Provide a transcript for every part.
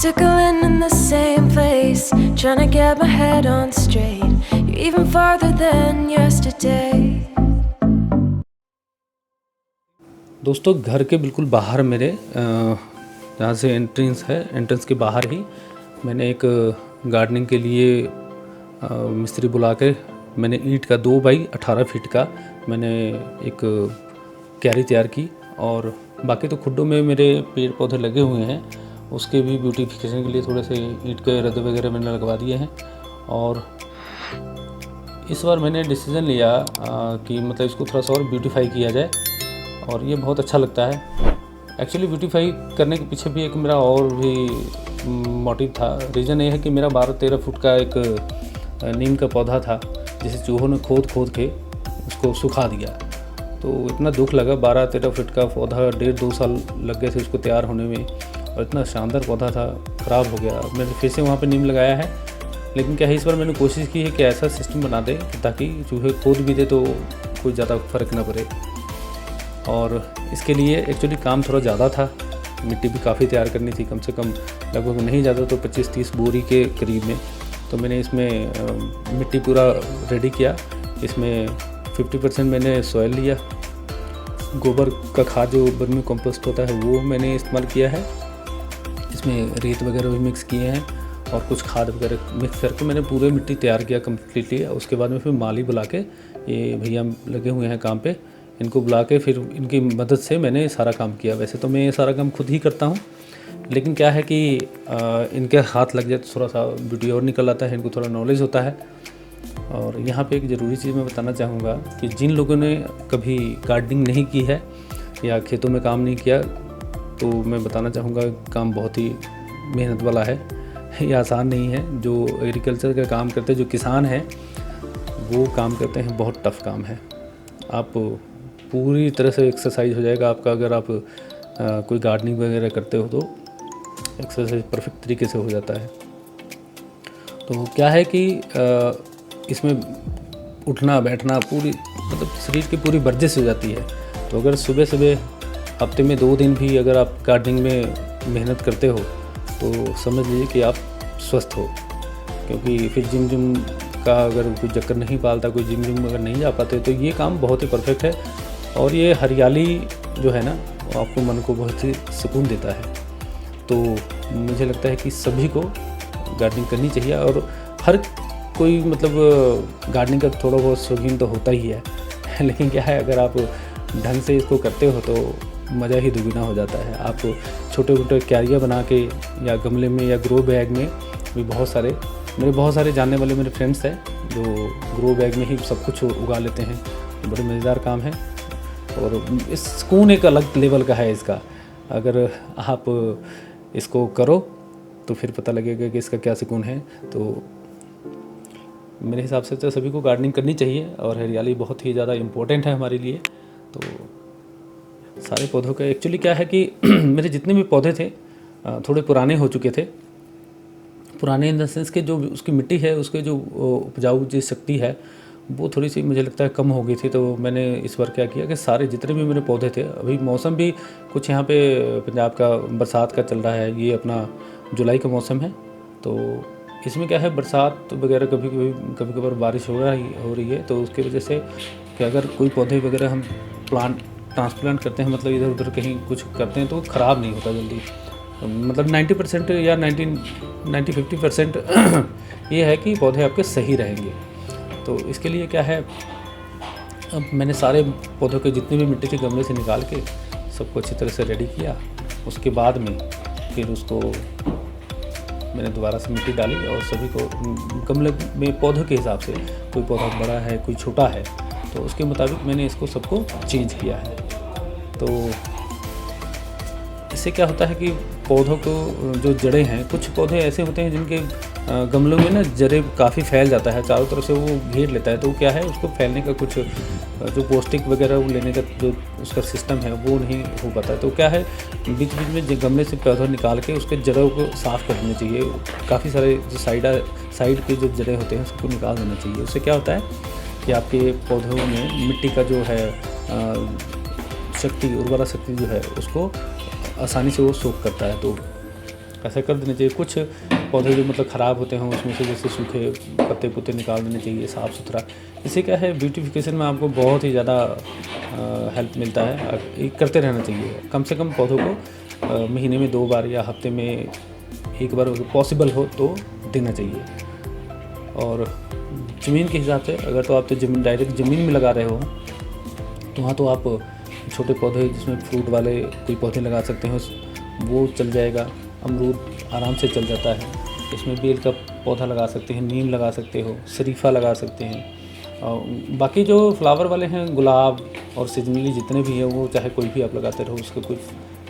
Tickling in the same place, trying to get my head on straight. You're even farther than yesterday. दोस्तों घर के बिल्कुल बाहर मेरे जहाँ से एंट्रेंस है, एंट्रेंस के बाहर ही मैंने एक गार्डनिंग के लिए मिस्त्री बुला के मैंने ईंट का 2 बाई 18 फीट का मैंने एक क्यारी तैयार की। और बाकी तो खुड्डों में मेरे पेड़ पौधे लगे हुए हैं, उसके भी ब्यूटिफिकेशन के लिए थोड़े से ईंट के रद्द वगैरह मैंने लगवा दिए हैं। और इस बार मैंने डिसीज़न लिया कि मतलब इसको थोड़ा सा और ब्यूटीफाई किया जाए, और ये बहुत अच्छा लगता है। एक्चुअली ब्यूटीफाई करने के पीछे भी एक मेरा और भी मोटिव था। रीज़न ये है कि मेरा 12-13 फुट का एक नीम का पौधा था, जिसे चूहों ने खोद के उसको सुखा दिया। तो इतना दुख लगा, 12-13 फुट का पौधा 1.5-2 साल लग गए थे उसको तैयार होने में, और इतना शानदार पौधा था, ख़राब हो गया। मैंने फिर से वहाँ पे नीम लगाया है, लेकिन क्या है इस बार मैंने कोशिश की है कि ऐसा सिस्टम बना दे ताकि चूहे खोद भी दे तो कोई ज़्यादा फ़र्क ना पड़े। और इसके लिए एक्चुअली काम थोड़ा ज़्यादा था, मिट्टी भी काफ़ी तैयार करनी थी, कम से कम लगभग नहीं ज़्यादा तो 25-30 बोरी के करीब में। तो मैंने इसमें मिट्टी पूरा रेडी किया। इसमें 50% मैंने सॉइल लिया, गोबर का खाद जो वर्मी कंपोस्ट होता है वो मैंने इस्तेमाल किया है। इसमें रेत वगैरह भी मिक्स किए हैं और कुछ खाद वगैरह मिक्स करके मैंने पूरे मिट्टी तैयार किया कम्प्लीटली। उसके बाद में फिर माली बुला के, ये भैया लगे हुए हैं काम पे, इनको बुला के फिर इनकी मदद से मैंने सारा काम किया। वैसे तो मैं ये सारा काम खुद ही करता हूँ, लेकिन क्या है कि इनके हाथ लग जाए तो थोड़ा सा ब्यूटी और निकल आता है, इनको थोड़ा नॉलेज होता है। और यहाँ पे एक ज़रूरी चीज़ मैं बताना चाहूँगा कि जिन लोगों ने कभी गार्डनिंग नहीं की है या खेतों में काम नहीं किया, तो मैं बताना चाहूँगा काम बहुत ही मेहनत वाला है, ये आसान नहीं है। जो एग्रीकल्चर का काम करते हैं, जो किसान हैं, वो काम करते हैं, बहुत टफ़ काम है। आप पूरी तरह से एक्सरसाइज हो जाएगा आपका, अगर आप कोई गार्डनिंग वगैरह करते हो तो एक्सरसाइज परफेक्ट तरीके से हो जाता है। तो क्या है कि इसमें उठना बैठना पूरी मतलब शरीर की पूरी वर्जिश हो जाती है। तो अगर सुबह हफ्ते में 2 दिन भी अगर आप गार्डनिंग में मेहनत करते हो तो समझ लीजिए कि आप स्वस्थ हो। क्योंकि फिर जिम का अगर कोई चक्कर नहीं पालता, कोई जिम अगर नहीं जा पाते, तो ये काम बहुत ही परफेक्ट है। और ये हरियाली जो है ना, वो आपको मन को बहुत ही सुकून देता है। तो मुझे लगता है कि सभी को गार्डनिंग करनी चाहिए। और हर कोई मतलब गार्डनिंग का थोड़ा बहुत शौकीन तो होता ही है लेकिन क्या है, अगर आप ढंग से इसको करते हो तो मज़ा ही दुगना हो जाता है। आप छोटे छोटे क्यारियाँ बना के या गमले में या ग्रो बैग में भी मेरे बहुत सारे जानने वाले मेरे फ्रेंड्स हैं जो ग्रो बैग में ही सब कुछ उगा लेते हैं। बड़े मज़ेदार काम है, और इस सुकून एक अलग लेवल का है इसका। अगर आप इसको करो तो फिर पता लगेगा कि इसका क्या सुकून है। तो मेरे हिसाब से तो सभी को गार्डनिंग करनी चाहिए, और हरियाली बहुत ही ज़्यादा इम्पोर्टेंट है हमारे लिए। तो सारे पौधों का एक्चुअली क्या है कि मेरे जितने भी पौधे थे थोड़े पुराने हो चुके थे। पुराने इन द सेंस के जो उसकी मिट्टी है, उसके जो उपजाऊ जो शक्ति है, वो थोड़ी सी मुझे लगता है कम हो गई थी। तो मैंने इस बार क्या किया कि सारे जितने भी मेरे पौधे थे, अभी मौसम भी कुछ यहाँ पे पंजाब का बरसात का चल रहा है, ये अपना जुलाई का मौसम है। तो इसमें क्या है, बरसात वगैरह कभी कभार बारिश हो रही है। तो उसकी वजह से कि अगर कोई पौधे वगैरह हम ट्रांसप्लांट करते हैं, मतलब इधर उधर कहीं कुछ करते हैं, तो ख़राब नहीं होता जल्दी। मतलब 90% या 90-50% ये है कि पौधे आपके सही रहेंगे। तो इसके लिए क्या है, अब मैंने सारे पौधों के जितने भी मिट्टी के गमले से निकाल के सबको अच्छी तरह से रेडी किया। उसके बाद में फिर उसको मैंने दोबारा से मिट्टी डाली, और सभी को गमले में पौधों के हिसाब से, कोई पौधा बड़ा है कोई छोटा है, तो उसके मुताबिक मैंने इसको सबको चेंज किया है। तो इससे क्या होता है कि पौधों को जो जड़ें हैं, कुछ पौधे ऐसे होते हैं जिनके गमलों में ना जड़ें काफ़ी फैल जाता है, चारों तरफ से वो घेर लेता है। तो क्या है, उसको फैलने का कुछ जो पौष्टिक वगैरह वो लेने का जो उसका सिस्टम है वो नहीं हो पाता है। तो क्या है, बीच बीच में गमले से पौधा निकाल के उसके जड़ों को साफ़ कर देना चाहिए। काफ़ी सारे जो साइड के जो जड़ें होते हैं उसको निकाल देना चाहिए। उससे क्या होता है कि आपके पौधों में मिट्टी का जो है उर्वरा शक्ति जो है उसको आसानी से वो सोख करता है। तो ऐसा कर देना चाहिए। कुछ पौधे जो मतलब ख़राब होते हैं उसमें से जैसे सूखे पत्ते पुत्ते निकाल देने चाहिए साफ़ सुथरा। इससे क्या है ब्यूटिफिकेशन में आपको बहुत ही ज़्यादा हेल्प मिलता है। ये करते रहना चाहिए, कम से कम पौधों को महीने में 2 बार या हफ्ते में 1 बार अगर पॉसिबल हो तो देना चाहिए। और ज़मीन के हिसाब से अगर तो आप तो ज़मीन डायरेक्ट ज़मीन में लगा रहे हो तो वहाँ तो आप छोटे पौधे जिसमें फ्रूट वाले कोई पौधे लगा सकते हैं, वो चल जाएगा। अमरूद आराम से चल जाता है। इसमें बेल का पौधा लगा सकते हैं, नीम लगा सकते हो, शरीफा लगा सकते हैं। और बाकी जो फ्लावर वाले हैं गुलाब और सीजनली जितने भी हैं वो चाहे कोई भी आप लगाते रहो, उसका कोई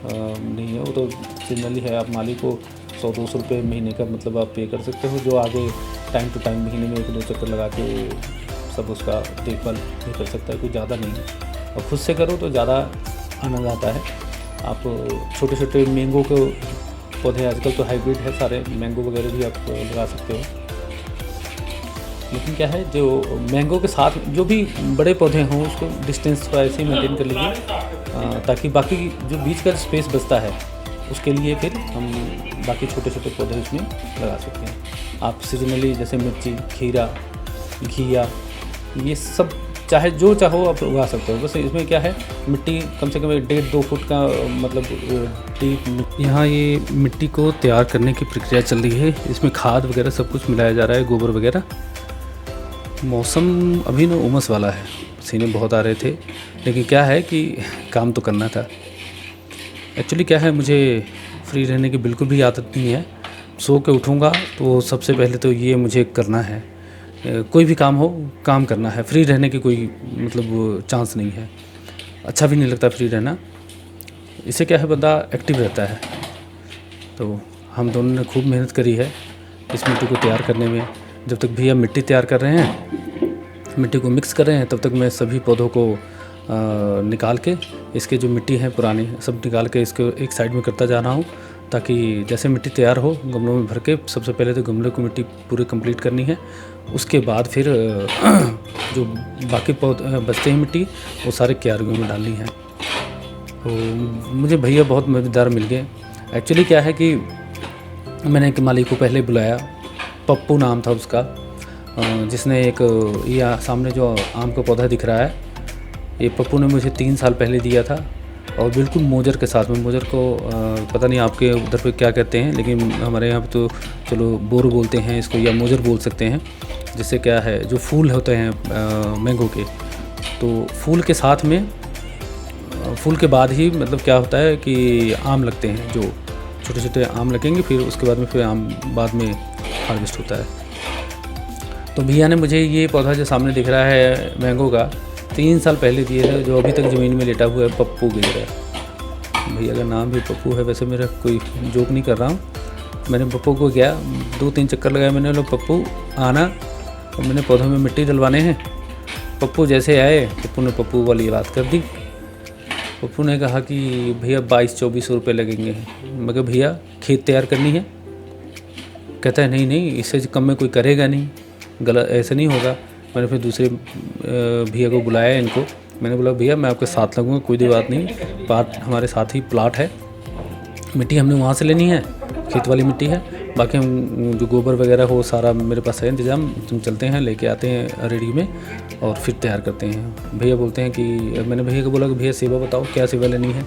नहीं है। वो तो सीजनली है। आप माली को 100-200 रुपये महीने का मतलब आप पे कर सकते हो, जो आगे टाइम टू टाइम महीने में 1-2 चक्कर लगा के सब उसका देखभाल भी कर सकता है, कोई ज़्यादा नहीं है। और खुद से करो तो ज़्यादा आनंद आता है। आप छोटे छोटे मैंगो के पौधे आजकल तो हाइब्रिड है सारे, मैंगो वगैरह भी आप लगा सकते हो। लेकिन क्या है जो मैंगो के साथ जो भी बड़े पौधे हों उसको डिस्टेंस थोड़ा ऐसे ही मेंटेन कर लीजिए, ताकि बाकी जो बीच का स्पेस बचता है उसके लिए फिर हम बाकी छोटे छोटे पौधे उसमें लगा सकते हैं। आप सीजनली जैसे मिर्ची, खीरा, घिया, ये सब चाहे जो चाहो आप उगा सकते हो। बस इसमें क्या है मिट्टी कम से कम 1.5-2 फुट का मतलब डीप। यहाँ ये मिट्टी को तैयार करने की प्रक्रिया चल रही है। इसमें खाद वगैरह सब कुछ मिलाया जा रहा है, गोबर वगैरह। मौसम अभी ना उमस वाला है, पसीने बहुत आ रहे थे, लेकिन क्या है कि काम तो करना था। एक्चुअली क्या है मुझे फ्री रहने की बिल्कुल भी आदत नहीं है। सो के उठूँगा तो सबसे पहले तो ये मुझे करना है, कोई भी काम हो काम करना है। फ्री रहने की कोई मतलब चांस नहीं है, अच्छा भी नहीं लगता फ्री रहना। इससे क्या है बंदा एक्टिव रहता है। तो हम दोनों ने खूब मेहनत करी है इस मिट्टी को तैयार करने में। जब तक भैया मिट्टी तैयार कर रहे हैं, मिट्टी को मिक्स कर रहे हैं, तब तक मैं सभी पौधों को निकाल के इसके जो मिट्टी है पुरानी सब निकाल के इसको एक साइड में करता जा रहा हूँ, ताकि जैसे मिट्टी तैयार हो गमलों में भर के सबसे पहले तो गमले को मिट्टी पूरी कंप्लीट करनी है। उसके बाद फिर जो बाकी पौधे बचते हैं मिट्टी वो सारे क्यारियों में डालनी है। तो मुझे भैया बहुत मददगार मिल गए। एक्चुअली क्या है कि मैंने एक माली को पहले बुलाया, पप्पू नाम था उसका, जिसने एक ये सामने जो आम का पौधा दिख रहा है ये पप्पू ने मुझे 3 साल पहले दिया था, और बिल्कुल मोजर के साथ में। मोजर को पता नहीं आपके उधर पे क्या कहते हैं, लेकिन हमारे यहाँ पे तो चलो बोर बोलते हैं इसको या मोजर बोल सकते हैं। जिससे क्या है जो फूल होते हैं मैंगो के, तो फूल के साथ में फूल के बाद ही मतलब क्या होता है कि आम लगते हैं, जो छोटे छोटे आम लगेंगे, फिर उसके बाद में फिर आम बाद में हार्वेस्ट होता है। तो भैया ने मुझे ये पौधा जो सामने दिख रहा है मैंगो का 3 साल पहले दिए थे, जो अभी तक ज़मीन में लेटा हुआ है, पप्पू गिर रहा है। भैया का नाम भी पप्पू है। वैसे मेरा कोई जोक नहीं कर रहा हूँ। मैंने पप्पू को गया 2-3 चक्कर लगाए मैंने, बोला पप्पू आना, और मैंने पौधों में मिट्टी डलवाने हैं। पप्पू जैसे आए, पप्पू ने पप्पू वाली बात कर दी। पप्पू ने कहा कि भैया 22-24 रुपये लगेंगे। मैं कहा भैया खेत तैयार करनी है। कहता है नहीं इससे कम में कोई करेगा नहीं, गलत ऐसे नहीं होगा। मैंने फिर दूसरे भैया को बुलाया इनको, मैंने बोला भैया मैं आपके साथ लगूंगा, कोई दी बात नहीं, बात हमारे साथ ही प्लाट है, मिट्टी हमने वहाँ से लेनी है, खेत वाली मिट्टी है, बाकी हम जो गोबर वगैरह हो सारा मेरे पास है इंतज़ाम, तुम चलते हैं लेके आते हैं रेडी में और फिर तैयार करते हैं। भैया बोलते हैं कि मैंने भैया को बोला कि भैया सेवा बताओ क्या सेवा लेनी है।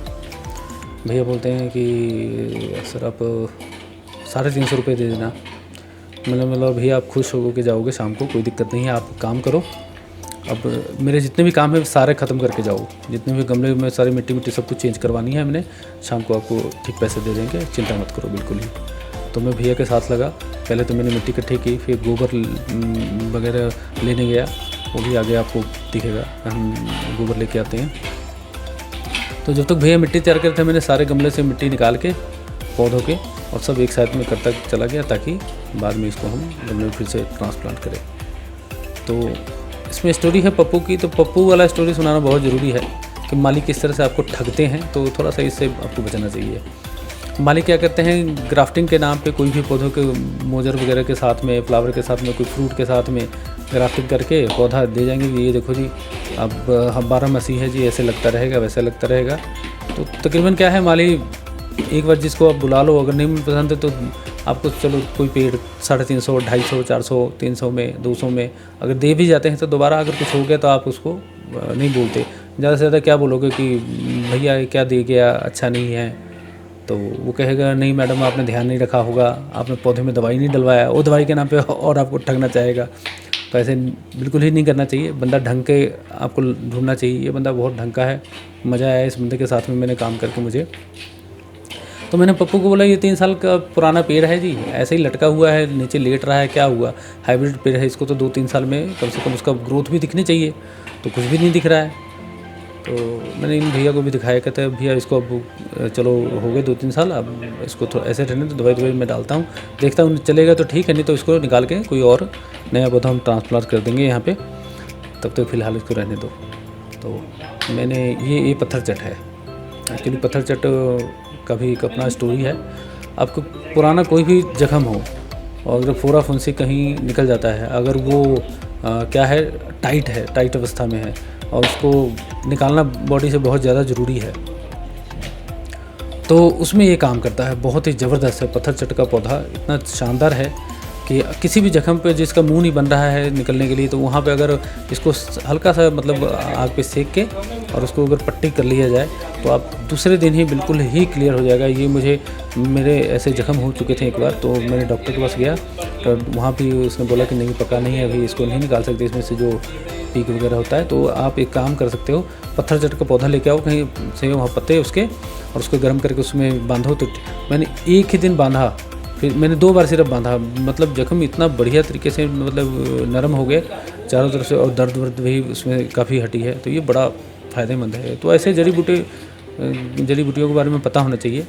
भैया बोलते हैं कि सर आप 350 रुपये दे देना। मैंने बोला भैया आप खुश हो के जाओगे शाम को, कोई दिक्कत नहीं है, आप काम करो, अब मेरे जितने भी काम है सारे ख़त्म करके जाओ, जितने भी गमले में सारी मिट्टी सब कुछ चेंज करवानी है हमने, शाम को आपको ठीक पैसे दे देंगे, चिंता मत करो बिल्कुल ही। तो मैं भैया के साथ लगा। पहले तो मैंने मिट्टी इकट्ठी की, फिर गोबर वगैरह लेने गया, वो भी आगे आपको दिखेगा, हम गोबर लेके आते हैं। तो जब तक भैया मिट्टी तैयार करते मैंने सारे गमले से मिट्टी निकाल के पौधों के और सब एक साथ में करता चला गया, ताकि बाद में इसको हम गमले में फिर से ट्रांसप्लांट करें। तो इसमें स्टोरी है पप्पू की, तो पप्पू वाला स्टोरी सुनाना बहुत ज़रूरी है कि मालिक किस तरह से आपको ठगते हैं, तो थोड़ा सा इससे आपको बचना चाहिए। मालिक क्या करते हैं, ग्राफ्टिंग के नाम पे कोई भी पौधों के मोजर वगैरह के साथ में, फ्लावर के साथ में, कोई फ्रूट के साथ में ग्राफ्टिंग करके पौधा दे जाएंगे कि ये देखो जी अब 12 मसीह है जी, ऐसे लगता रहेगा वैसे लगता रहेगा। तो तकरीबन क्या है, माली एक बार जिसको आप बुला लो, अगर नहीं पसंद है तो आपको चलो कोई पेड़ 350, 250, 400, 300 में, 200 में अगर दे भी जाते हैं तो दोबारा अगर कुछ हो गया तो आप उसको नहीं बोलते। ज़्यादा से ज़्यादा क्या बोलोगे कि भैया ये क्या दे गया, अच्छा नहीं है। तो वो कहेगा नहीं मैडम आपने ध्यान नहीं रखा होगा, आपने पौधे में दवाई नहीं डलवाया, वो दवाई के नाम पे और आपको ठगना चाहेगा। तो ऐसे बिल्कुल ही नहीं करना चाहिए। बंदा ढंग के आपको ढूंढना चाहिए। ये बंदा बहुत ढंग का है, मज़ा आया इस बंदे के साथ में मैंने काम करके मुझे। तो मैंने पप्पू को बोला ये 3 साल का पुराना पेड़ है जी, ऐसे ही लटका हुआ है, नीचे लेट रहा है, क्या हुआ, हाइब्रिड पेड़ है, इसको तो 2-3 साल में कम से कम उसका ग्रोथ भी दिखनी चाहिए, तो कुछ भी नहीं दिख रहा है। तो मैंने इन भैया को भी दिखाया, कहते हैं भैया इसको अब चलो हो गए 2-3 साल, अब इसको थोड़ा ऐसे रहने तो दवाई मैं डालता हूँ, देखता हूँ चलेगा तो ठीक है, नहीं तो इसको निकाल के कोई और नया पौधा हम ट्रांसप्लांट कर देंगे यहाँ पे, तब तक फ़िलहाल इसको रहने दो। तो मैंने ये पत्थर चट है एक्चुअली। पत्थर चट का भी एक अपना स्टोरी है। आपको पुराना कोई भी जख्म हो और अगर फोड़ा फुंसी कहीं निकल जाता है, अगर वो क्या है टाइट अवस्था में है और उसको निकालना बॉडी से बहुत ज़्यादा ज़रूरी है, तो उसमें ये काम करता है। बहुत ही ज़बरदस्त है। पत्थर चट का पौधा इतना शानदार है कि किसी भी जख्म पे जिसका मुंह नहीं बन रहा है निकलने के लिए, तो वहाँ पे अगर इसको हल्का सा मतलब आग पे सेक के और उसको अगर पट्टी कर लिया जाए तो आप दूसरे दिन ही बिल्कुल ही क्लियर हो जाएगा। ये मेरे ऐसे जख्म हो चुके थे एक बार, तो मैंने डॉक्टर के पास गया तो वहाँ भी उसने बोला कि नहीं पका नहीं है, अभी इसको नहीं निकाल सकते इसमें से जो पीक वगैरह होता है। तो आप एक काम कर सकते हो, पत्थर चट का पौधा लेके आओ कहीं से, वहाँ पत्ते उसके, और उसको गर्म करके उसमें बांधो। तो मैंने एक ही दिन बांधा, फिर मैंने 2 बार सिर्फ बांधा, मतलब जख्म इतना बढ़िया तरीके से मतलब नरम हो गए चारों तरफ से, और दर्द भी उसमें काफ़ी हटी है। तो ये बड़ा फ़ायदेमंद है। तो ऐसे जड़ी बूटियों के बारे में पता होना चाहिए।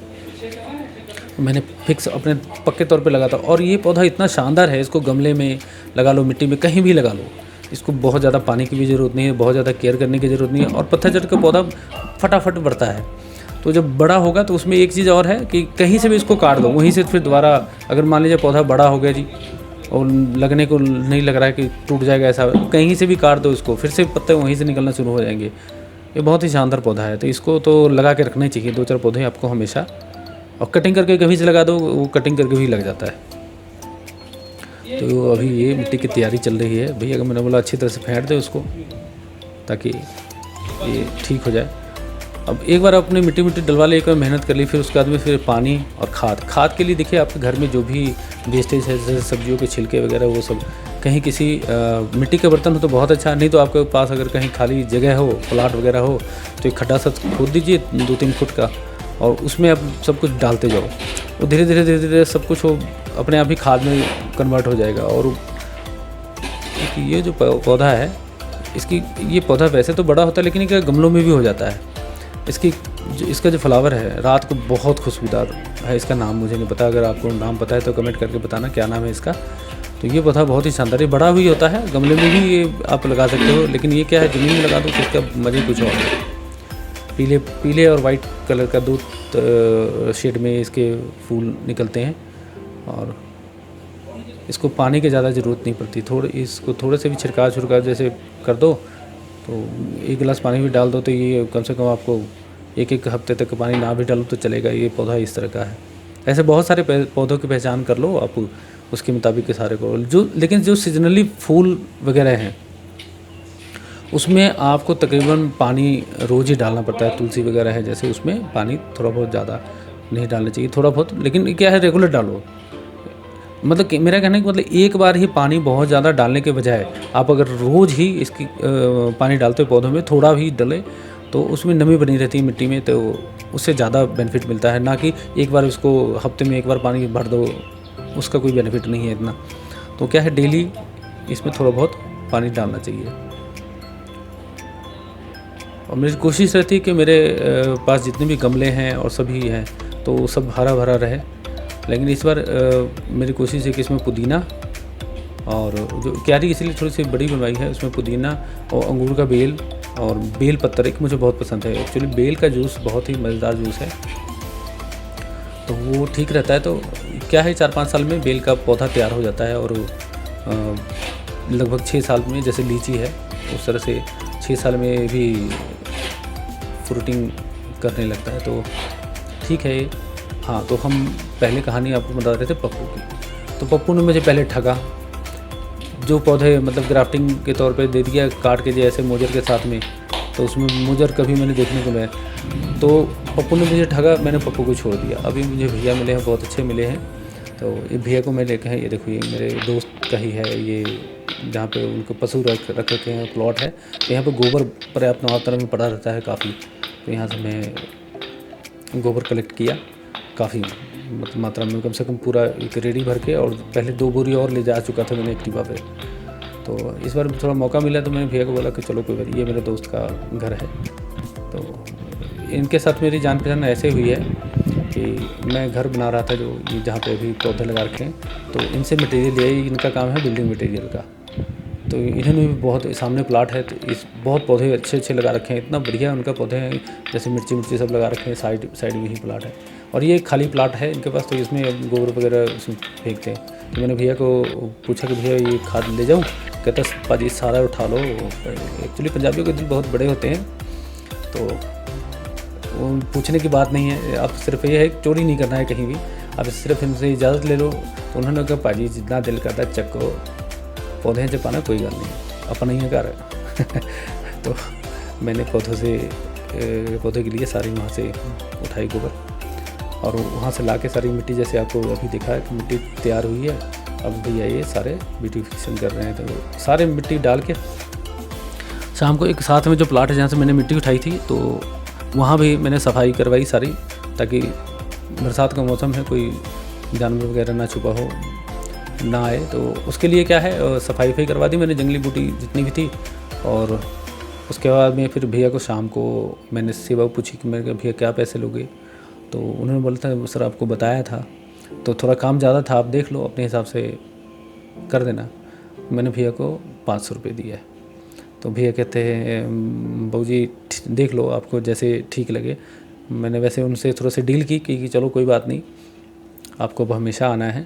मैंने फिक्स अपने पक्के तौर पे लगा था, और ये पौधा इतना शानदार है, इसको गमले में लगा लो, मिट्टी में कहीं भी लगा लो, इसको बहुत ज़्यादा पानी की भी ज़रूरत नहीं है, बहुत ज़्यादा केयर करने की ज़रूरत नहीं है, और पत्थर चट का पौधा फटाफट बढ़ता है। तो जब बड़ा होगा तो उसमें एक चीज़ और है कि कहीं से भी इसको काट दो, वहीं से फिर दोबारा अगर मान लीजिए पौधा बड़ा हो गया जी और लगने को नहीं लग रहा है कि टूट जाएगा, ऐसा कहीं से भी काट दो इसको, फिर से पत्ते वहीं से निकलना शुरू हो जाएंगे। ये बहुत ही शानदार पौधा है, तो इसको तो लगा के रखना ही चाहिए 2-4 पौधे आपको हमेशा, और कटिंग करके कहीं से लगा दो, वो कटिंग करके भी लग जाता है। तो अभी ये मिट्टी की तैयारी चल रही है भैया का, मैंने बोला अच्छी तरह से फेंट दे उसको ताकि ये ठीक हो जाए। अब एक बार आपने मिट्टी डलवा ली, एक बार मेहनत कर ली, फिर उसके बाद में फिर पानी और खाद के लिए देखिए आपके घर में जो भी वेस्टेज है, जैसे सब्जियों के छिलके वगैरह, वो सब कहीं किसी मिट्टी के बर्तन हो तो बहुत अच्छा, नहीं तो आपके पास अगर कहीं खाली जगह हो, प्लाट वगैरह हो, तो एक खड्डा सा खोद दीजिए 2-3 फुट का, और उसमें आप सब कुछ डालते जाओ। वो धीरे धीरे सब कुछ वो अपने आप ही खाद में कन्वर्ट हो जाएगा। और ये जो पौधा है, ये पौधा वैसे तो बड़ा होता है, लेकिन ये गमलों में भी हो जाता है। इसका जो फ्लावर है रात को बहुत खुशबूदार है। इसका नाम मुझे नहीं पता, अगर आपको नाम पता है तो कमेंट करके बताना क्या नाम है इसका। तो ये पौधा बहुत ही शानदार है, बड़ा भी होता है, गमले में भी ये आप लगा सकते हो, लेकिन ये क्या है ज़मीन में लगा दो तो इसका मज़े कुछ और है। पीले और वाइट कलर का 2 शेड में इसके फूल निकलते हैं, और इसको पानी की ज़्यादा ज़रूरत नहीं पड़ती। इसको थोड़े से भी छिड़काव जैसे कर दो, तो 1 गिलास पानी भी डाल दो तो ये कम से कम आपको 1 हफ्ते तक पानी ना भी डालो तो चलेगा। ये पौधा इस तरह का है। ऐसे बहुत सारे पौधों की पहचान कर लो आप, उसके मुताबिक के सारे को लेकिन जो सीजनली फूल वगैरह हैं उसमें आपको तकरीबन पानी रोज़ ही डालना पड़ता है। तुलसी वगैरह है जैसे, उसमें पानी थोड़ा बहुत ज़्यादा नहीं डालना चाहिए, थोड़ा बहुत, लेकिन क्या है रेगुलर डालो। मतलब कि मेरा कहने का मतलब एक बार ही पानी बहुत ज़्यादा डालने के बजाय आप अगर रोज़ ही इसकी पानी डालते हो पौधों में, थोड़ा भी डले तो उसमें नमी बनी रहती है मिट्टी में, तो उससे ज़्यादा बेनिफिट मिलता है। ना कि एक बार उसको हफ्ते में 1 बार पानी भर दो, उसका कोई बेनिफिट नहीं है इतना। तो क्या है, डेली इसमें थोड़ा बहुत पानी डालना चाहिए। और मेरी कोशिश रहती है कि मेरे पास जितने भी गमले हैं और सभी हैं तो सब हरा भरा रहे। लेकिन इस बार मेरी कोशिश है कि इसमें पुदीना और जो क्यारी इसलिए थोड़ी सी बड़ी बनवाई है, उसमें पुदीना और अंगूर का बेल और बेल पत्तर एक मुझे बहुत पसंद है। एक्चुअली बेल का जूस बहुत ही मज़ेदार जूस है, तो वो ठीक रहता है। तो क्या है, 4-5 साल में बेल का पौधा तैयार हो जाता है, और लगभग 6 साल में, जैसे लीची है उस तरह से 6 साल में भी फ्रूटिंग करने लगता है। तो ठीक है, हाँ, तो हम पहले कहानी आपको बता रहे थे पप्पू की। तो पप्पू ने मुझे पहले ठगा, जो पौधे मतलब ग्राफ्टिंग के तौर पे दे दिया काट के जैसे मोजर के साथ में, तो उसमें मोजर कभी मैंने देखने को मिला। तो पप्पू ने मुझे ठगा, मैंने पप्पू को छोड़ दिया। अभी मुझे भैया मिले हैं, बहुत अच्छे मिले हैं। तो ये भैया को मैं लेके हैं, ये देखो ये मेरे दोस्त का ही है, ये जहाँ पे उनको पशु रख रखे हैं प्लॉट है। तो यहाँ पे गोबर पर्याप्त मात्रा में पड़ा रहता है काफ़ी, तो यहाँ से मैं गोबर कलेक्ट किया काफ़ी मात्रा में, कम से कम पूरा एक रेडी भर के, और पहले 2 बोरी और ले जा चुका था मैंने एक्टिवा पे। तो इस बार थोड़ा मौका मिला तो मैंने भैया को बोला कि चलो कोई बात, ये मेरे दोस्त का घर है। तो इनके साथ मेरी जान पहचान ऐसे हुई है कि मैं घर बना रहा था जो जहाँ पे अभी पौधे लगा रखे हैं, तो इनसे मटेरियल लिया। इनका काम है बिल्डिंग मटेरियल का। तो इन्होंने भी बहुत सामने प्लाट है, तो इस बहुत पौधे अच्छे लगा रखे हैं, इतना बढ़िया उनका पौधे हैं, जैसे मिर्ची सब लगा रखे हैं। साइड में ही प्लाट है, और ये खाली प्लाट है इनके पास, तो इसमें गोबर वगैरह उसमें फेंकते हैं। तो मैंने भैया को पूछा कि भैया ये खाद ले जाऊँ, कहता पाजी सारा उठा लो। एक्चुअली पंजाबियों के दिल बहुत बड़े होते हैं, तो वो पूछने की बात नहीं है। आप सिर्फ ये है चोरी नहीं करना है कहीं भी, आप सिर्फ इनसे इजाज़त ले लो। तो उन्होंने कहा पाजी जितना दिल करता है चक्को, पौधे चपाना कोई गल नहीं, अपना ही है घर। तो मैंने पौधे के लिए सारी वहाँ से उठाई गोबर, और वहाँ से ला के सारी मिट्टी, जैसे आपको अभी दिखा है कि मिट्टी तैयार हुई है। अब भैया ये सारे ब्यूटिफिकेशन कर रहे हैं, तो सारे मिट्टी डाल के शाम को एक साथ में जो प्लाट है जहाँ से मैंने मिट्टी उठाई थी, तो वहाँ भी मैंने सफाई करवाई सारी, ताकि बरसात का मौसम है, कोई जानवर वगैरह ना छुपा हो, ना आए। तो उसके लिए क्या है सफाई करवा दी मैंने, जंगली बूटी जितनी भी थी। और उसके बाद में फिर भैया को शाम को मैंने सेवा पूछी कि मैंने कहा भैया क्या पैसे लोगे। तो उन्होंने बोला था सर आपको बताया था, तो थोड़ा काम ज़्यादा था, आप देख लो अपने हिसाब से कर देना। मैंने भैया को 500 रुपये दिया है। तो भैया कहते हैं बहू जी देख लो आपको जैसे ठीक लगे। मैंने वैसे उनसे थोड़ा सा डील की कि चलो कोई बात नहीं, आपको अब हमेशा आना है,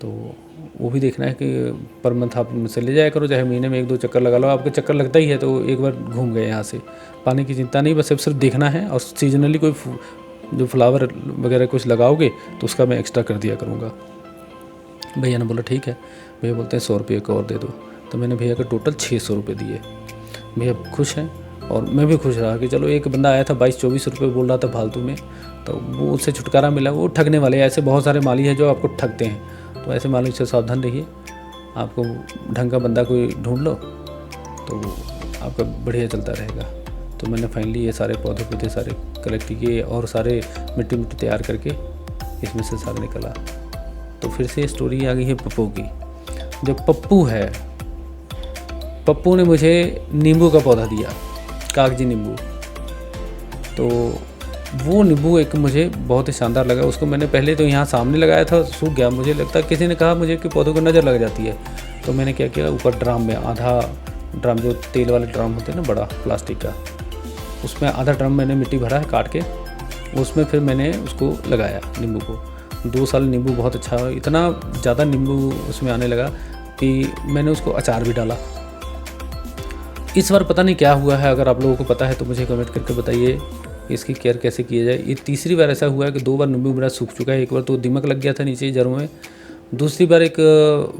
तो वो भी देखना है कि पर मंथ आप मुझसे ले जाया करो, चाहे महीने में 1-2 चक्कर लगा लो। आपका चक्कर लगता ही है तो एक बार घूम गए यहाँ से, पानी की चिंता नहीं, बस सिर्फ देखना है। और सीजनली कोई जो फ्लावर वगैरह कुछ लगाओगे तो उसका मैं एक्स्ट्रा कर दिया करूँगा। भैया ने बोला ठीक है। भैया बोलते हैं 100 रुपये का और दे दो। तो मैंने भैया को टोटल 600 रुपये दिए। भैया खुश हैं और मैं भी खुश रहा कि चलो एक बंदा आया था 22-24 रुपये बोल रहा था फालतू में, तो वो उससे छुटकारा मिला। वो ठगने वाले ऐसे बहुत सारे माली हैं जो आपको ठगते हैं, तो ऐसे मालिक से सावधान रहिए। आपको ढंग का बंदा कोई ढूंढ लो तो आपका बढ़िया चलता रहेगा। तो मैंने फाइनली ये सारे पौधे सारे कलेक्ट किए और सारे मिट्टी तैयार करके इसमें से सारा निकला। तो फिर से स्टोरी आ गई है पप्पू की। जो पप्पू है, पप्पू ने मुझे नींबू का पौधा दिया, कागजी नींबू। तो वो नींबू एक मुझे बहुत ही शानदार लगा। उसको मैंने पहले तो यहाँ सामने लगाया था, सूख गया। मुझे लगता है किसी ने कहा मुझे कि पौधों को नज़र लग जाती है, तो मैंने क्या किया, ऊपर ड्राम में आधा ड्राम, जो तेल वाले ड्राम होते हैं ना बड़ा प्लास्टिक का, उसमें आधा ड्राम मैंने मिट्टी भरा है काट के, उसमें फिर मैंने उसको लगाया नींबू को। 2 साल नींबू बहुत अच्छा, इतना ज़्यादा नींबू उसमें आने लगा कि मैंने उसको अचार भी डाला। इस बार पता नहीं क्या हुआ है, अगर आप लोगों को पता है तो मुझे कमेंट करके बताइए इसकी केयर कैसे किया जाए। ये तीसरी बार ऐसा हुआ है कि 2 बार नींबू मेरा सूख चुका है। एक बार तो दीमक लग गया था नीचे जड़ों में, दूसरी बार एक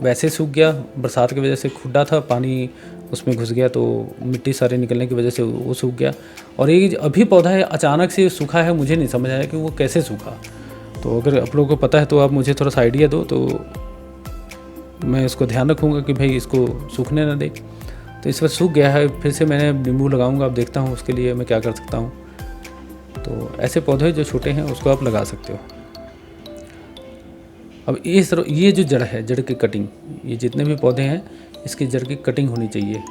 वैसे सूख गया, बरसात की वजह से खुड्डा था, पानी उसमें घुस गया तो मिट्टी सारे निकलने की वजह से वो सूख गया। और ये अभी पौधा है अचानक से सूखा है, मुझे नहीं समझ आया कि वो कैसे सूखा। तो अगर आप लोगों को पता है तो आप मुझे थोड़ा सा आइडिया दो, तो मैं इसको ध्यान रखूँगा कि भाई इसको सूखने ना दे। तो इस बार सूख गया है, फिर से मैंने नींबू लगाऊंगा। अब देखता हूँ उसके लिए मैं क्या कर सकता हूँ। तो ऐसे पौधे जो छोटे हैं उसको आप लगा सकते हो। अब ये जो जड़ है, जड़ की कटिंग, ये जितने भी पौधे हैं इसकी जड़ की कटिंग होनी चाहिए।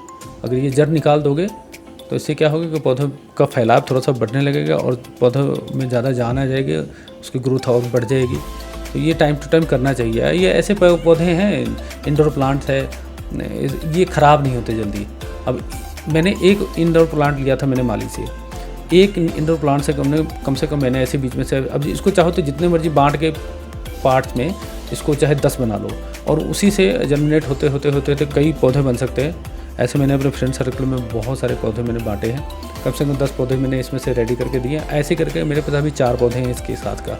अगर ये जड़ निकाल दोगे तो इससे क्या होगा कि पौधों का फैलाव थोड़ा सा बढ़ने लगेगा और पौधों में ज़्यादा जान आ जाएगी, उसकी ग्रोथ और बढ़ जाएगी। तो ये टाइम टू टाइम करना चाहिए। ये ऐसे पौधे हैं, इंडोर प्लांट्स है, ये ख़राब नहीं होते जल्दी। अब मैंने एक इंडोर प्लांट लिया था मैंने माली से, एक इंडोर प्लांट से कम से कम मैंने ऐसे बीच में से, अब इसको चाहो तो जितने मर्जी बांट के पार्ट्स में इसको चाहे 10 बना लो और उसी से जर्मिनेट होते कई पौधे बन सकते हैं। ऐसे मैंने अपने फ्रेंड सर्कल में बहुत सारे पौधे मैंने बांटे हैं, कम से कम 10 पौधे मैंने इसमें से रेडी करके दिए। ऐसे करके मेरे पास अभी 4 पौधे हैं इसके साथ का।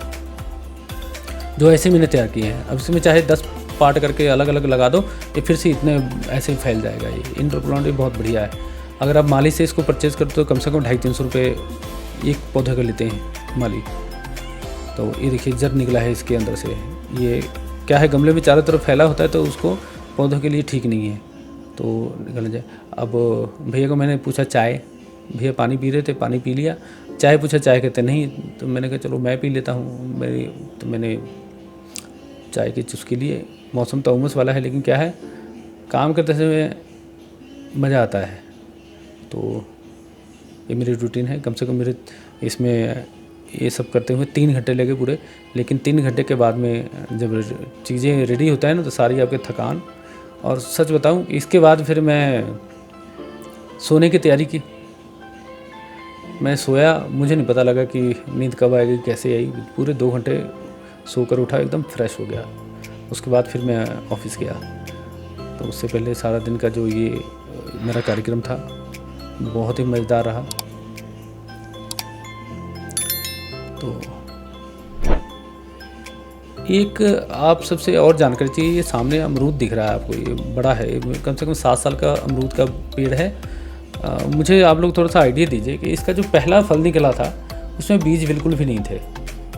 जो ऐसे मैंने तैयार किए हैं। अब इसमें चाहे 10 पार्ट करके अलग अलग लगा दो, ये फिर से इतने ऐसे ही फैल जाएगा। ये इंडोर प्लांट भी बहुत बढ़िया है। अगर आप माली से इसको परचेज़ करते हो तो कम से कम 250-300 रुपये एक पौधे का लेते हैं माली। तो ये देखिए जड़ निकला है इसके अंदर से। ये क्या है, गमले में चारों तरफ फैला होता है तो उसको पौधों के लिए ठीक नहीं है, तो निकल जाए। अब भैया को मैंने पूछा चाय, भैया पानी पी रहे थे, पानी पी लिया। चाय पूछा, चाय कहते नहीं, तो मैंने कहा चलो मैं पी लेता हूँ। मैंने चाय की चुस्की लिए। मौसम तो उमस वाला है, लेकिन क्या है, काम करते समय मज़ा आता है। तो ये मेरी रूटीन है। कम से कम मेरे इसमें ये सब करते हुए 3 घंटे लगे पूरे। लेकिन 3 घंटे के बाद में जब चीज़ें रेडी होता है ना, तो सारी आपके थकान। और सच बताऊं, इसके बाद फिर मैं सोने की तैयारी की। मैं सोया, मुझे नहीं पता लगा कि नींद कब आएगी, कैसे आई। पूरे 2 घंटे सोकर उठा, एकदम फ्रेश हो गया। उसके बाद फिर मैं ऑफिस गया। तो उससे पहले सारा दिन का जो ये मेरा कार्यक्रम था बहुत ही मज़ेदार रहा। तो एक आप सबसे और जानकारी चाहिए, ये सामने अमरूद दिख रहा है आपको, ये बड़ा है, कम से कम 7 साल का अमरूद का पेड़ है। मुझे आप लोग थोड़ा सा आइडिया दीजिए कि इसका जो पहला फल निकला था उसमें बीज बिल्कुल भी नहीं थे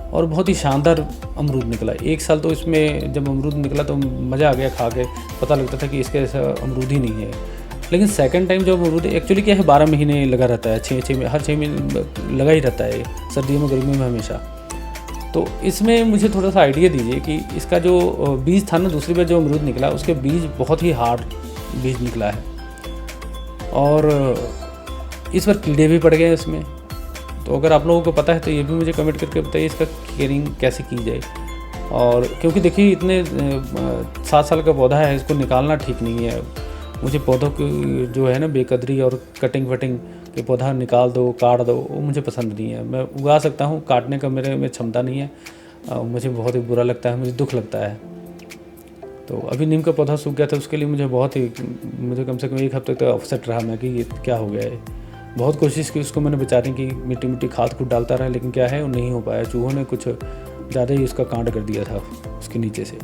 और बहुत ही शानदार अमरूद निकला। 1 साल तो इसमें जब अमरूद निकला तो मज़ा आ गया खा के, पता लगता था कि इसके ऐसा अमरूद ही नहीं है। लेकिन सेकंड टाइम जो अमरूद एक्चुअली क्या है, 12 महीने लगा रहता है, 6 हर 6 महीने लगा ही रहता है, सर्दियों में गर्मियों में हमेशा। तो इसमें मुझे थोड़ा सा आइडिया दीजिए कि इसका जो बीज था ना, दूसरी बार जो अमरूद निकला उसके बीज बहुत ही हार्ड बीज निकला है और इस बार कीड़े भी पड़ गए इसमें। तो अगर आप लोगों को पता है तो ये भी मुझे कमेंट करके बताइए इसका केयरिंग कैसे की जाए। और क्योंकि देखिए इतने 7 साल का पौधा है, इसको निकालना ठीक नहीं है। मुझे पौधों की जो है ना बेकदरी और कटिंग वटिंग के पौधा निकाल दो, काट दो, वो मुझे पसंद नहीं है। मैं उगा सकता हूँ, काटने का मेरे में क्षमता नहीं है। मुझे बहुत ही बुरा लगता है, मुझे दुख लगता है। तो अभी नीम का पौधा सूख गया था, उसके लिए मुझे कम से कम 1 हफ्ते तक अपसेट रहा मैं कि ये क्या हो गया है। बहुत कोशिश की उसको मैंने बचाने की, मिट्टी खाद खुद डालता रहा, लेकिन क्या है वो नहीं हो पाया। चूहों ने कुछ ज़्यादा ही उसका कांड कर दिया था उसके नीचे से।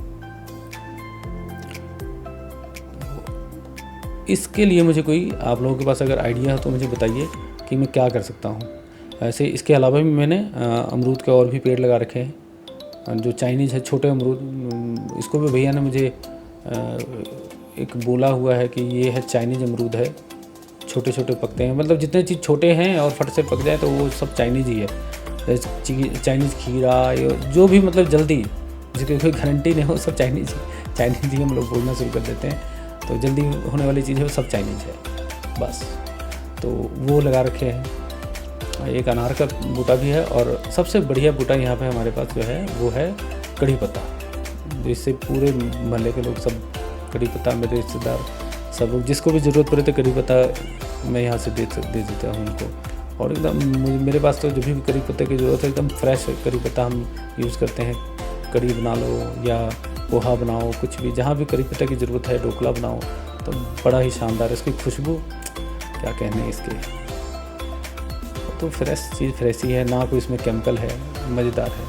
इसके लिए मुझे कोई आप लोगों के पास अगर आइडिया हो तो मुझे बताइए कि मैं क्या कर सकता हूँ। ऐसे इसके अलावा भी मैंने अमरूद के और भी पेड़ लगा रखे हैं, जो चाइनीज़ है छोटे अमरूद। इसको भी भैया ने मुझे एक बोला हुआ है कि ये है चाइनीज़ अमरूद है, छोटे छोटे पकते हैं। मतलब जितने चीज़ छोटे हैं और फट से पक जाए तो वो सब चाइनीज़ ही है। चाइनीज़ खीरा, जो भी मतलब जल्दी जिसकी कोई गारंटी नहीं हो, सब चाइनीज़ ही हम लोग बोलना शुरू कर देते हैं। तो जल्दी होने वाली चीज़ है वो सब चाइनीज़ है बस। तो वो लगा रखे हैं। एक अनार का बूटा भी है और सबसे बढ़िया बूटा यहाँ पे हमारे पास जो है वो है कड़ी पत्ता, जिससे पूरे मोहल्ले के लोग सब कड़ी पत्ता, मेरे रिश्तेदार सब लोग जिसको भी ज़रूरत पड़े तो कड़ी पत्ता मैं यहाँ से दे देता हूँ उनको। और एकदम मेरे पास तो जब भी कड़ी पत्ते की ज़रूरत है एकदम फ्रेश कड़ी पत्ता हम यूज़ करते हैं। कड़ी बना लो या पोहा बनाओ, कुछ भी, जहाँ भी कड़ी पत्ते की ज़रूरत है, ढोकला बनाओ, तो बड़ा ही शानदार इसकी खुशबू क्या कहने इसके। तो फ्रेश चीज़ फ्रेश ही है, ना कोई इसमें केमिकल है, मज़ेदार है।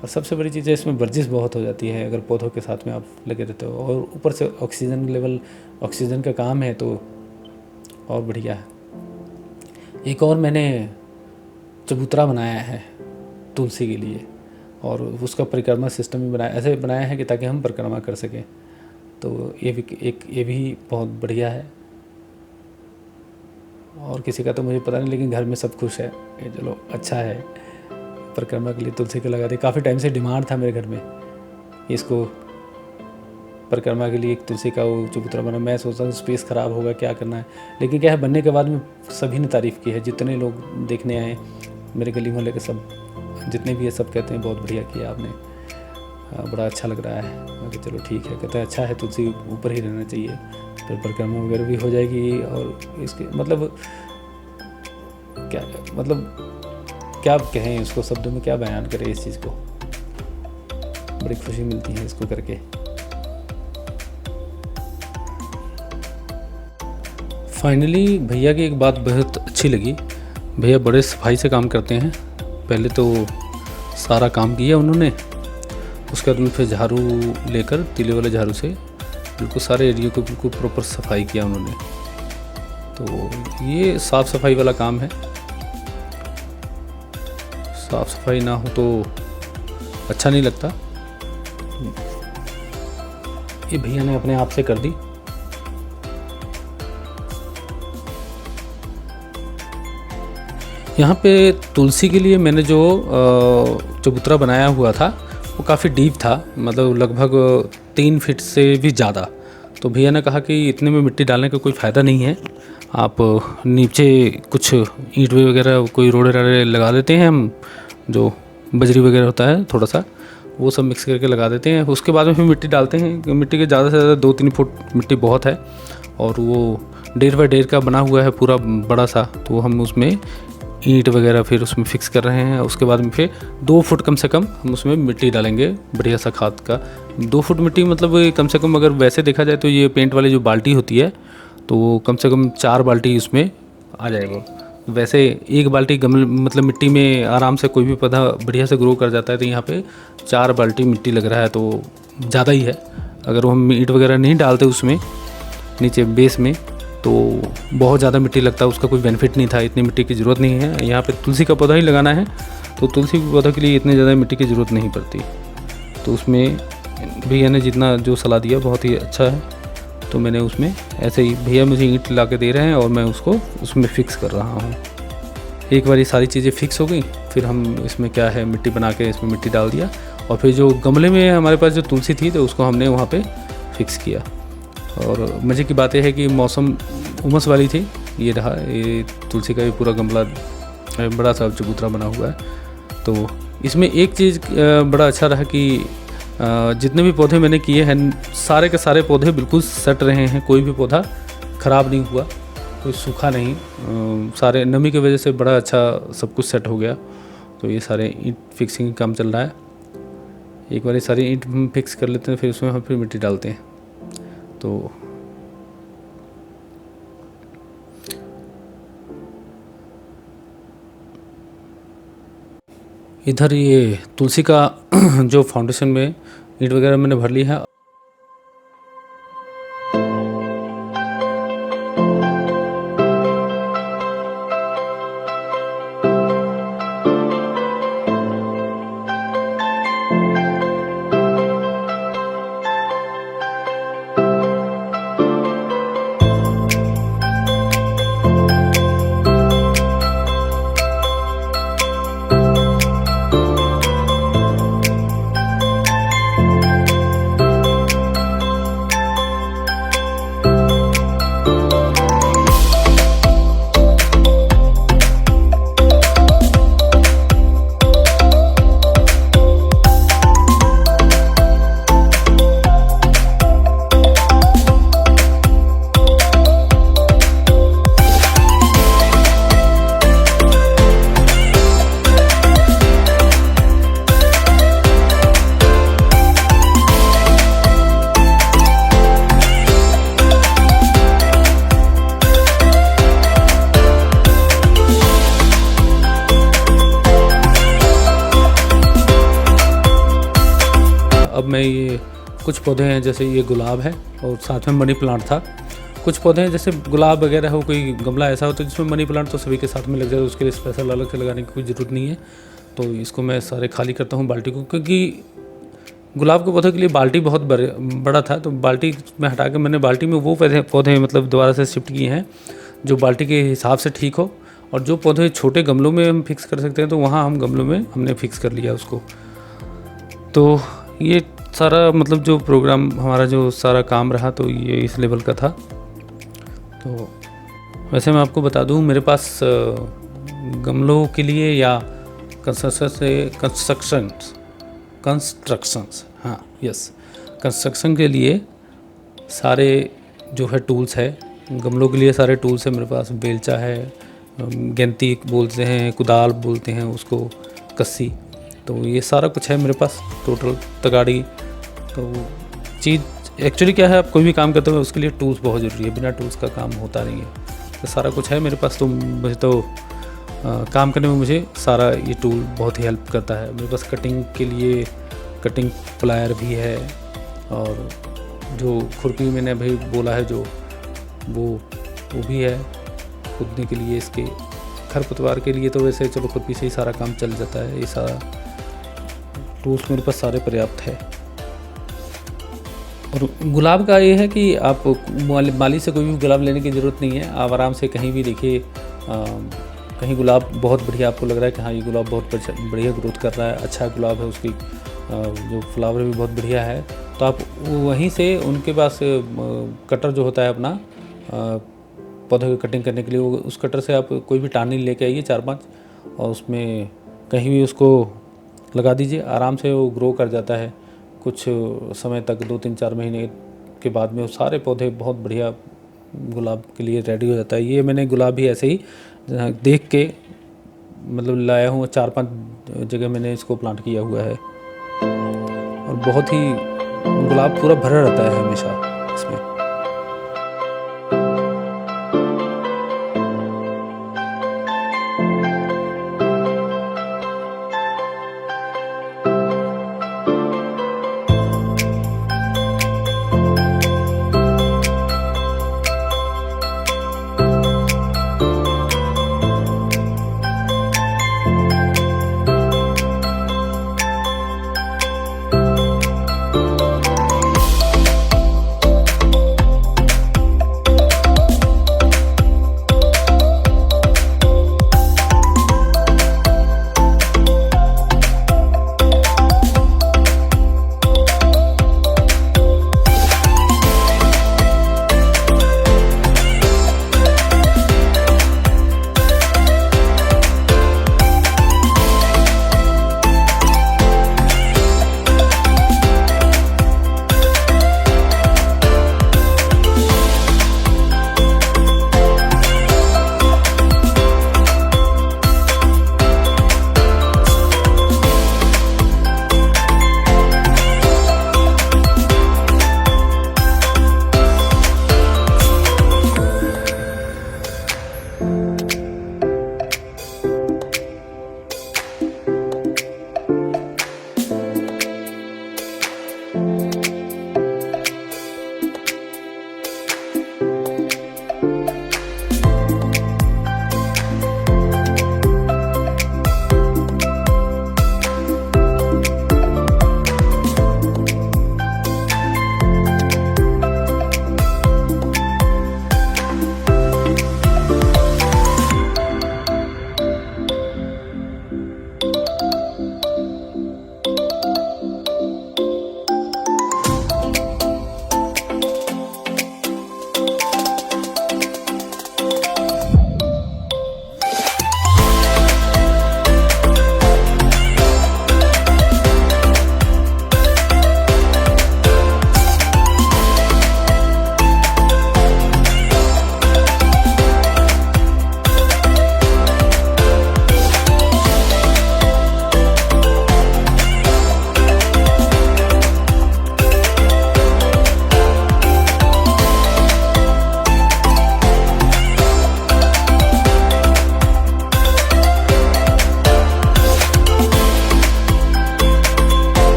और सबसे बड़ी चीज़ है इसमें वर्जिश बहुत हो जाती है अगर पौधों के साथ में आप लगे रहते हो। और ऊपर से ऑक्सीजन का काम है तो और बढ़िया है। एक और मैंने चबूतरा बनाया है तुलसी के लिए और उसका परिक्रमा सिस्टम भी ऐसे बनाया है कि ताकि हम परिक्रमा कर सकें। तो ये भी बहुत बढ़िया है। और किसी का तो मुझे पता नहीं, लेकिन घर में सब खुश है, ये चलो अच्छा है। परिक्रमा के लिए तुलसी का लगा दिया, काफ़ी टाइम से डिमांड था मेरे घर में इसको परिक्रमा के लिए एक तुलसी का वो चबूतरा बना। मैं सोचता हूँ स्पेस ख़राब होगा, क्या करना है, लेकिन क्या है बनने के बाद में सभी ने तारीफ़ की है। जितने लोग देखने आए मेरे गली मोहल्ले के सब जितने भी है सब कहते हैं बहुत बढ़िया किया आपने, बड़ा अच्छा लग रहा है। मैं कहा चलो ठीक है। कहते हैं अच्छा है, तुलसी ऊपर ही रहना चाहिए, फिर परिक्रमा वगैरह भी हो जाएगी। और इसके मतलब क्या कहें इसको, शब्दों में क्या बयान करें इस चीज़ को। बड़ी खुशी मिलती है इसको करके। फाइनली भैया की एक बात बहुत अच्छी लगी। भैया बड़े सफाई से काम करते हैं। पहले तो सारा काम किया उन्होंने। उसके बाद में फिर झाड़ू लेकर, तीले वाले झाड़ू से बिल्कुल सारे एरिया को बिल्कुल प्रॉपर सफाई किया उन्होंने। तो ये साफ़ सफाई वाला काम है। साफ़ सफाई ना हो तो अच्छा नहीं लगता। ये भैया ने अपने आप से कर दी। यहाँ पे तुलसी के लिए मैंने जो चबूतरा बनाया हुआ था वो काफ़ी डीप था, मतलब लगभग 3 फीट से भी ज़्यादा। तो भैया ने कहा कि इतने में मिट्टी डालने का कोई फ़ायदा नहीं है, आप नीचे कुछ ईंट वगैरह, कोई रोड़े राड़े लगा देते हैं हम, जो बजरी वगैरह होता है थोड़ा सा, वो सब मिक्स करके लगा देते हैं। उसके बाद में फिर मिट्टी डालते हैं। मिट्टी के ज़्यादा से ज़्यादा 2-3 फुट मिट्टी बहुत है, और वो 1.5 बाय 1.5 का बना हुआ है पूरा बड़ा सा। तो हम उसमें ईंट वगैरह फिर उसमें फिक्स कर रहे हैं। उसके बाद में फिर 2 फुट कम से कम हम उसमें मिट्टी डालेंगे, बढ़िया सा खाद का। 2 फुट मिट्टी मतलब कम से कम, अगर वैसे देखा जाए तो ये पेंट वाली जो बाल्टी होती है तो वो कम से कम 4 बाल्टी उसमें आ जाएगा। वैसे 1 बाल्टी गमले मतलब मिट्टी में आराम से कोई भी पौधा बढ़िया से ग्रो कर जाता है, तो यहाँ पे 4 बाल्टी मिट्टी लग रहा है तो ज़्यादा ही है। अगर हम ईंट वगैरह नहीं डालते उसमें नीचे बेस में तो बहुत ज़्यादा मिट्टी लगता है, उसका कोई बेनिफिट नहीं था। इतनी मिट्टी की ज़रूरत नहीं है। यहाँ पे तुलसी का पौधा ही लगाना है तो तुलसी के पौधा के लिए इतनी ज़्यादा मिट्टी की ज़रूरत नहीं पड़ती। तो उसमें भैया ने जितना जो सलाह दिया बहुत ही अच्छा है। तो मैंने उसमें ऐसे ही, भैया मुझे ईंट ला के दे रहे हैं और मैं उसको उसमें फ़िक्स कर रहा हूँ। एक बार ये सारी चीज़ें फ़िक्स हो गई, फिर हम इसमें क्या है मिट्टी बना के इसमें मिट्टी डाल दिया, और फिर जो गमले में हमारे पास जो तुलसी थी तो उसको हमने वहाँ पे फिक्स किया। और मज़े की बात यह है कि मौसम उमस वाली थी। ये रहा, ये तुलसी का भी पूरा गमला बड़ा सा चबूतरा बना हुआ है। तो इसमें एक चीज़ बड़ा अच्छा रहा कि जितने भी पौधे मैंने किए हैं सारे के सारे पौधे बिल्कुल सट रहे हैं, कोई भी पौधा ख़राब नहीं हुआ, कोई सूखा नहीं। सारे नमी की वजह से बड़ा अच्छा सब कुछ सेट हो गया। तो ये सारे ईंट फिक्सिंग काम चल रहा है। एक बार ये सारी ईंट फिक्स कर लेते हैं, फिर उसमें हम फिर मिट्टी डालते हैं। तो इधर ये तुलसी का जो फाउंडेशन में ईंट वगैरह मैंने भर ली है। अब मैं ये कुछ पौधे हैं, जैसे ये गुलाब है और साथ में मनी प्लांट था। कुछ पौधे हैं जैसे गुलाब वगैरह हो, कोई गमला ऐसा हो तो जिसमें मनी प्लांट तो सभी के साथ में लग जाए, उसके लिए स्पेशल अलग से लगाने की कोई ज़रूरत नहीं है। तो इसको मैं सारे खाली करता हूँ बाल्टी को, क्योंकि गुलाब के पौधे के लिए बाल्टी बहुत बड़ा था। तो बाल्टी में हटा के मैंने बाल्टी में वो पौधे मतलब दोबारा से शिफ्ट किए हैं जो बाल्टी के हिसाब से ठीक हो। और जो पौधे छोटे गमलों में हम फिक्स कर सकते हैं तो वहाँ हम गमलों में हमने फिक्स कर लिया उसको। तो ये सारा मतलब जो प्रोग्राम हमारा जो सारा काम रहा तो ये इस लेवल का था। तो वैसे मैं आपको बता दूं, मेरे पास गमलों के लिए या कंस्ट्रक्शन के लिए सारे जो है टूल्स है। गमलों के लिए सारे टूल्स है मेरे पास। बेलचा है, गेंती बोलते हैं, कुदाल बोलते हैं उसको, कस्सी, तो ये सारा कुछ है मेरे पास टोटल, तगाड़ी। तो चीज़ एक्चुअली क्या है, आप कोई भी काम करते हो उसके लिए टूल्स बहुत ज़रूरी है, बिना टूल्स का काम होता नहीं है। तो सारा कुछ है मेरे पास। तो मुझे तो काम करने में मुझे सारा ये टूल बहुत ही हेल्प करता है। मेरे पास कटिंग के लिए कटिंग प्लायर भी है, और जो खुरपी मैंने अभी बोला है जो वो भी है खुदने के लिए। इसके खरपतवार के लिए तो वैसे चलो खुरपी से ही सारा काम चल जाता है। ये सारा टूल्स मेरे पास सारे पर्याप्त है। और गुलाब का ये है कि आप माली से कोई भी गुलाब लेने की ज़रूरत नहीं है। आप आराम से कहीं भी देखिए, कहीं गुलाब बहुत बढ़िया आपको लग रहा है कि हाँ ये गुलाब बहुत बढ़िया ग्रोथ कर रहा है, अच्छा गुलाब है, उसकी जो फ्लावर भी बहुत बढ़िया है, तो आप वहीं से उनके पास कटर जो होता है अपना पौधे की कटिंग करने के लिए, उस कटर से आप कोई भी टानी लेके आइए 4-5, और उसमें कहीं भी उसको लगा दीजिए। आराम से वो ग्रो कर जाता है। कुछ समय तक 2-3-4 महीने के बाद में वो सारे पौधे बहुत बढ़िया गुलाब के लिए रेडी हो जाता है। ये मैंने गुलाब भी ऐसे ही देख के मतलब लाया हूँ। 4-5 जगह मैंने इसको प्लांट किया हुआ है, और बहुत ही गुलाब पूरा भरा रहता है हमेशा।